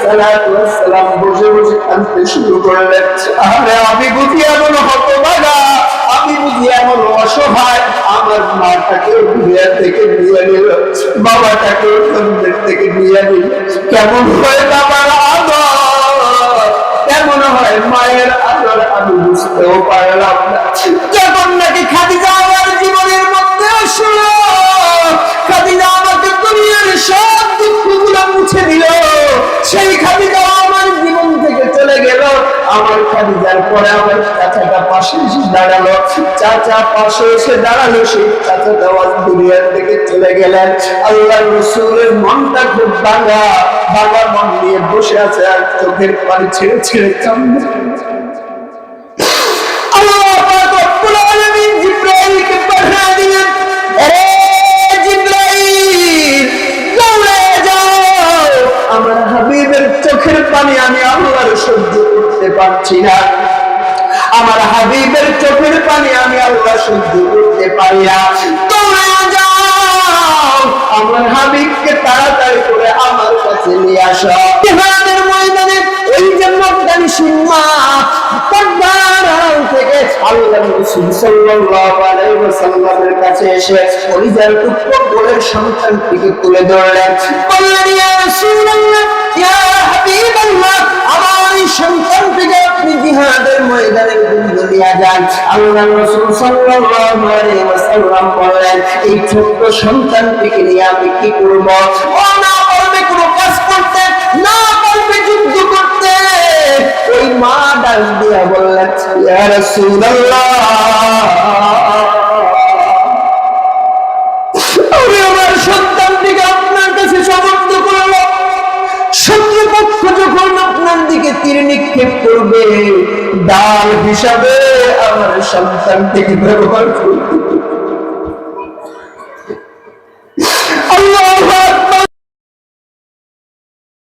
সালাতু ওয়াস সালাম বসে বসে কাঁদতে শুরু করলেন। আরে আমি বুঝি এমন হতভাগা, আমি বুঝি এমন অসহায়, আমার মাটাকে দুনিয়া থেকে নিয়ে নিল, বাবাটাকে জন্মের থেকে নিয়ে নিল। কেমন হয় বাবার আদর, কেমন হয় মায়ের আদর, আমি বুঝতেও পারলাম না। যখন নাকি খাদিজা আমার জীবনের মধ্যে আসলো, খাদিজা আমাকে দুনিয়ার সব দুঃখগুলো মুছে দিল। সেই খাদিজা আমার জীবন থেকে চলে গেল। আমার খাদিজার পরে আমার চাচাটা পাশে এসে দাঁড়ালো, চাচা পাশে এসে দাঁড়ালো, সেই চাচাটা আজ দুনিয়ার থেকে চলে গেলেন। আল্লাহর রাসূলের মনটা খুব ভাঙা, ভাঙা মন নিয়ে বসে আছে আর চোখের পানি ছেড়ে ছেড়ে কাঁদছে। আল্লাহ পাক রব্বুল আলামিন জিবরাইলকে পাঠিয়ে দিলেন, আরে জিবরাইল দৌড়ে যাও, আমার হাবিবের চোখের পানি আমি আল্লাহর সহ্য করতে পারছি না, আমার হাবিবের চোখের পানি আমি আল্লাহ সহ্য করতে পারি না, দৌড়ে যাও, আমার হাবিবকে তাড়াতাড়ি করে আমার কাছে নিয়ে আসো। জিহাদের ময়দানে ওই যে মক্কার সীমা পর্দার আড়াল থেকে আল্লাহর রাসূল সাল্লাল্লাহু আলাইহি ওয়াসাল্লামের কাছে এসে কলিজার টুকরো কোলের সন্তানটিকে তুলে ধরলেন, বললেন, ইয়া রাসূলুল্লাহ, ইয়া হাবিবাল্লাহ, আমার এই সন্তানটিকে আপনি জিহাদের ময়দানে নিয়ে যান। আল্লাহর রাসূল সাল্লাল্লাহু আলাইহি ওয়াসাল্লাম বললেন, এই ছোট্ট সন্তানটিকে নিয়ে আমি কি করব? ও না পারবে কোনো কাজ করতে, না পারবে যুদ্ধ করতে। ওই মা ডাক দিয়া বললেন, ইয়া রাসূলুল্লাহ, আমি আমার সন্তানটিকে আপনার কাছে সমর্থ করব। শত্রুপক্ষ যখন আপনার দিকে তীর নিক্ষেপ করবে, ডাল হিসাবে আমার সন্তানটিকে ব্যবহার করবে।